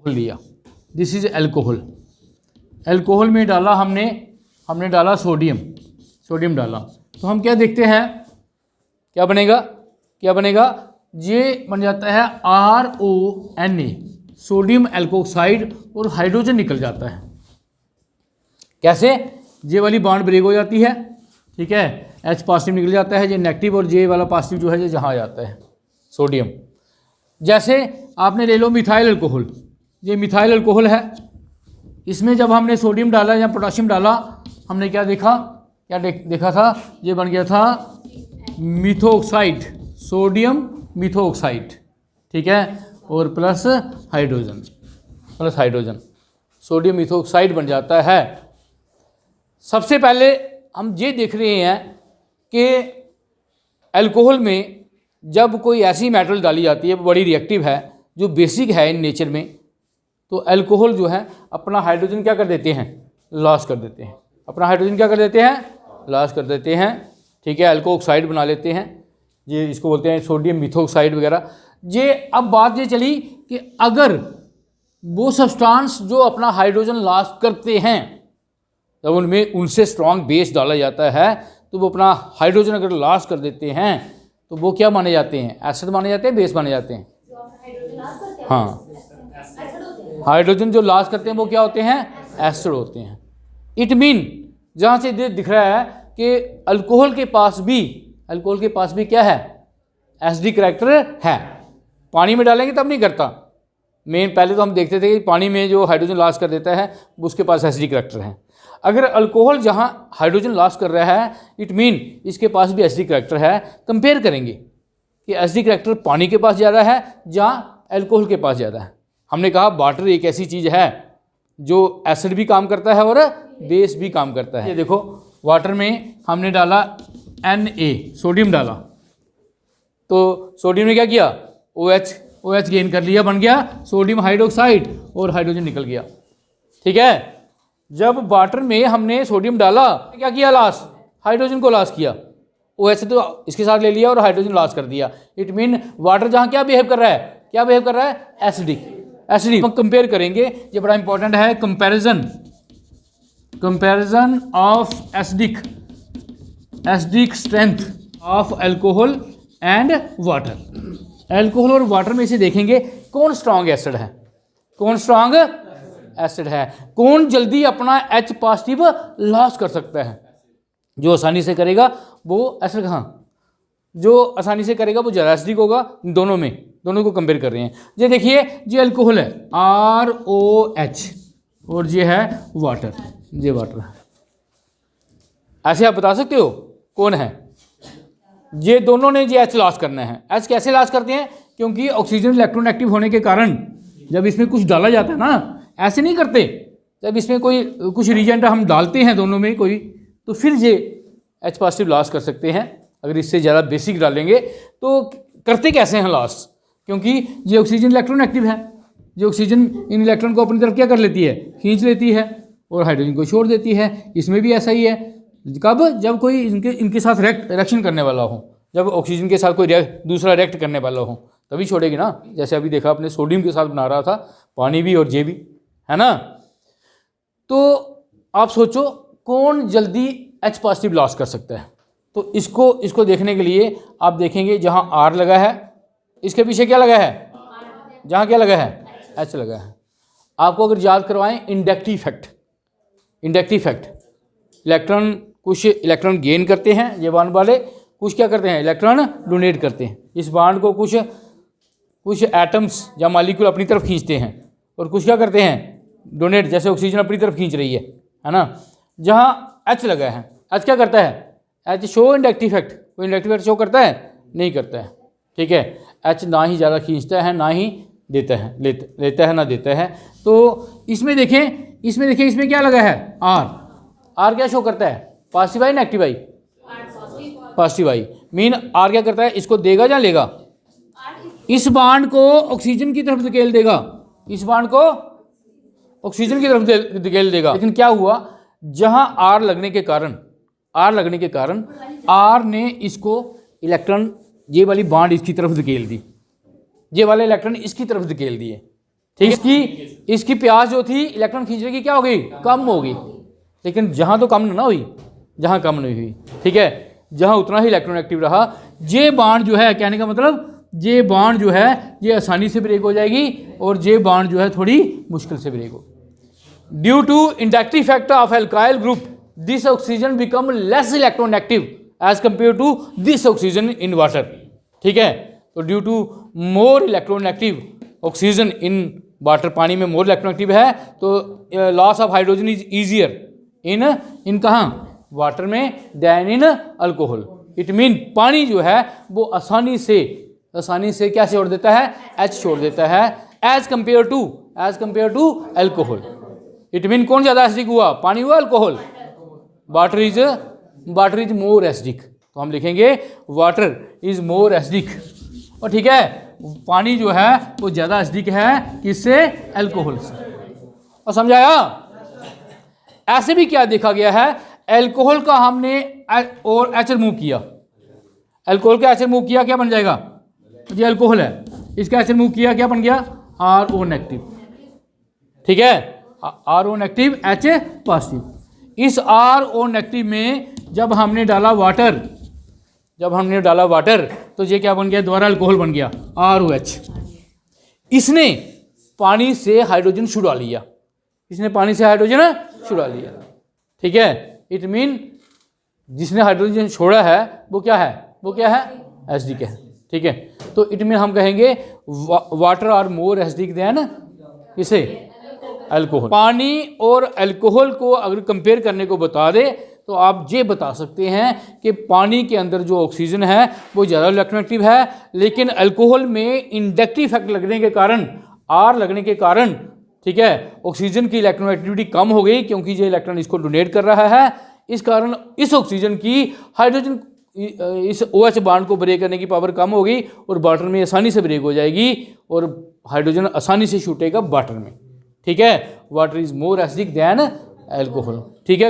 लिया, this is alcohol. Alcohol में डाला हमने डाला सोडियम डाला, तो हम क्या देखते हैं, क्या बनेगा, ये बन जाता है RONA, सोडियम एल्कोक्साइड, और हाइड्रोजन निकल जाता है। कैसे? जे वाली बॉन्ड ब्रेक हो जाती है, ठीक है, H पॉजिटिव निकल जाता है, ये नेगेटिव, और जे वाला पॉजिटिव जो है ये जहाँ आ जाता है सोडियम। जैसे आपने ले लो मिथाइल अल्कोहल, ये मिथाइल अल्कोहल है, इसमें जब हमने सोडियम डाला या पोटाशियम डाला, हमने क्या देखा था, ये बन गया था मिथोक्साइड, सोडियम मिथोक्साइड, ठीक है, और प्लस हाइड्रोजन, सोडियम मिथोक्साइड बन जाता है। सबसे पहले हम ये देख रहे हैं कि अल्कोहल में जब कोई ऐसी मेटल डाली जाती है, बड़ी रिएक्टिव है, जो बेसिक है इन नेचर में, तो अल्कोहल जो है अपना हाइड्रोजन क्या कर देते हैं, लॉस कर देते हैं, लॉस कर देते हैं, ठीक है, अल्कोक्साइड बना लेते हैं, ये इसको बोलते हैं सोडियम मिथोक्साइड वगैरह। ये अब बात ये चली कि अगर वो सब्सटेंस जो अपना हाइड्रोजन लॉस करते हैं, जब उनमें उनसे स्ट्रॉन्ग बेस डाला जाता है, तो वो अपना हाइड्रोजन अगर लॉस कर देते हैं, तो वो क्या माने जाते हैं, एसिड माने जाते हैं, बेस माने जाते हैं। हाँ, हाइड्रोजन जो लॉस करते हैं वो क्या होते हैं, एसिड होते हैं। इट मीन जहाँ से दिख रहा है कि अल्कोहल के पास भी क्या है, एसिडिक कैरेक्टर है। पानी में डालेंगे तब नहीं करता, मेन पहले तो हम देखते थे कि पानी में जो हाइड्रोजन लॉस कर देता है उसके पास एसिडिक कैरेक्टर है। अगर अल्कोहल जहाँ हाइड्रोजन लॉस कर रहा है, इट मीन इसके पास भी एसिडिक कैरेक्टर है। कंपेयर करेंगे कि एसिडिक कैरेक्टर पानी के पास ज़्यादा है या अल्कोहल के पास ज़्यादा है। हमने कहा वाटर एक ऐसी चीज़ है जो एसिड भी काम करता है और बेस भी काम करता है। ये देखो, वाटर में हमने डाला Na, सोडियम डाला, तो सोडियम ने क्या किया, OH गेन कर लिया, बन गया सोडियम हाइड्रोक्साइड, और हाइड्रोजन निकल गया, ठीक है। जब वाटर में हमने सोडियम डाला, क्या किया, लॉस, हाइड्रोजन को लॉस किया, OH तो इसके साथ ले लिया और हाइड्रोजन लॉस कर दिया। इट मीन वाटर जहाँ क्या बिहेव कर रहा है, एसिडिक। हम कंपेयर करेंगे, ये बड़ा इंपॉर्टेंट है, comparison of acidic strength of alcohol and water. Alcohol और वाटर में से देखेंगे कौन स्ट्रॉन्ग एसिड है, कौन जल्दी अपना H पॉजिटिव लॉस कर सकता है। जो आसानी से करेगा वो एसिड, जो आसानी से करेगा वो ज़्यादा एसिडिक होगा। दोनों को कंपेयर कर रहे हैं। ये देखिए, ये अल्कोहल है ROH, और ये है वाटर, ये वाटर है। ऐसे आप बता सकते हो कौन है? ये दोनों ने ये H लॉस करना है। H कैसे लॉस करते हैं? क्योंकि ऑक्सीजन इलेक्ट्रोनेगेटिव होने के कारण जब इसमें कुछ डाला जाता है ना, ऐसे नहीं करते, जब इसमें कुछ रिएजेंट हम डालते हैं दोनों में कोई, तो फिर ये H पॉजिटिव लॉस कर सकते हैं। अगर इससे ज़्यादा बेसिक डालेंगे तो करते कैसे हैं लॉस? क्योंकि ये ऑक्सीजन इलेक्ट्रोनेगेटिव है, जो ऑक्सीजन इन इलेक्ट्रॉन को अपनी तरफ क्या कर लेती है, खींच लेती है, और हाइड्रोजन को छोड़ देती है। इसमें भी ऐसा ही है। कब? जब कोई इनके साथ रिएक्शन करने वाला हो, जब ऑक्सीजन के साथ कोई दूसरा रिएक्ट करने वाला हो, तभी छोड़ेगी ना। जैसे अभी देखा आपने, सोडियम के साथ बना रहा था, पानी भी और जे भी, है ना। तो आप सोचो कौन जल्दी H पॉजिटिव लॉस कर सकता है। तो इसको देखने के लिए आप देखेंगे, जहाँ R लगा है, इसके पीछे क्या लगा है, जहाँ क्या लगा है, H लगा है। आपको अगर याद करवाएं, इंडक्टिव इफेक्ट, कुछ इलेक्ट्रॉन गेन करते हैं ये बॉन्ड वाले, कुछ क्या करते हैं, इलेक्ट्रॉन डोनेट करते हैं। इस बॉन्ड को कुछ एटम्स या मॉलिक्यूल अपनी तरफ खींचते हैं, और कुछ क्या करते हैं, डोनेट, जैसे ऑक्सीजन अपनी तरफ खींच रही है ना। जहाँ H लगा है, H क्या करता है, H शो इंडक्टिव इफेक्ट। कोई इंडक्टिव इफेक्ट शो करता है? नहीं करता है, ठीक है। H ना ही ज़्यादा खींचता है, ना ही देता है, लेता है ना देता है। तो इसमें देखें, इसमें क्या लगा है, R क्या शो करता है, पॉजिटिव आई नेगेटिव आई, पॉजिटिव आई। मीन R क्या करता है, इसको देगा या लेगा, इस बॉन्ड को ऑक्सीजन की तरफ धकेल देगा, इस बॉन्ड को ऑक्सीजन की तरफ धकेल देगा। लेकिन क्या हुआ, जहां R लगने के कारण R ने इसको इलेक्ट्रॉन, ये वाली बॉन्ड इसकी तरफ धकेल दी, ये वाले इलेक्ट्रॉन इसकी तरफ धकेल दिए, ठीक है। इसकी प्यास जो थी इलेक्ट्रॉन खींचने की क्या हो गई, कम हो गई, लेकिन जहाँ तो कम ना हुई, जहाँ कम नहीं हुई, ठीक है, जहाँ उतना ही इलेक्ट्रॉन एक्टिव रहा। ये बाण जो है, कहने का मतलब ये बाण जो है ये आसानी से ब्रेक हो जाएगी और ये बाण जो है थोड़ी मुश्किल से ब्रेक हो। Due to inductive factor of alkyl group this oxygen become less electron active as compare to this oxygen in water, ठीक है। तो due to more electron active oxygen in water, पानी में मोर इलेक्ट्रॉन एक्टिव है, तो loss of hydrogen is easier in कहाँ, water में, than in alcohol. It mean पानी जो है वो आसानी से क्या छोड़ देता है, H छोड़ देता है, as compare to alcohol. It mean कौन ज़्यादा एसिडिक हुआ, पानी हुआ alcohol, water is more acidic. तो हम लिखेंगे वाटर इज मोर एसिडिक, और ठीक है, पानी जो है वो ज़्यादा एसिडिक है किससे, अल्कोहल से। और समझाया। ऐसे भी क्या देखा गया है, अल्कोहल का हमने और H रिमूव किया, अल्कोहल का H रिमूव किया, क्या बन जाएगा, ये अल्कोहल है, इसका H रिमूव किया, क्या बन गया, RO नेगेटिव, ठीक है, RO नेगेटिव H पॉजिटिव। इस RO नेगेटिव में जब हमने डाला वाटर तो ये क्या बन गया, दोबारा अल्कोहल बन गया ROH। इसने पानी से हाइड्रोजन छुड़ा लिया, ठीक है। इट मीन जिसने हाइड्रोजन छोड़ा है वो क्या है, एसिडिक है, ठीक है। तो इट मीन हम कहेंगे water are more acidic than इसे अल्कोहल। पानी और अल्कोहल को अगर कंपेयर करने को बता दे तो आप ये बता सकते हैं कि पानी के अंदर जो ऑक्सीजन है वो ज़्यादा इलेक्ट्रोनेगेटिव है, लेकिन अल्कोहल में इंडक्टिव इफेक्ट लगने के कारण, R लगने के कारण, ठीक है, ऑक्सीजन की इलेक्ट्रॉन एक्टिविटी कम हो गई, क्योंकि ये इलेक्ट्रॉन इसको डोनेट कर रहा है। इस कारण इस ऑक्सीजन की हाइड्रोजन इस OH बांड को ब्रेक करने की पावर कम हो गई और वाटर में आसानी से ब्रेक हो जाएगी और हाइड्रोजन आसानी से छूटेगा वाटर में, ठीक है। Water is more acidic then alcohol, ठीक है।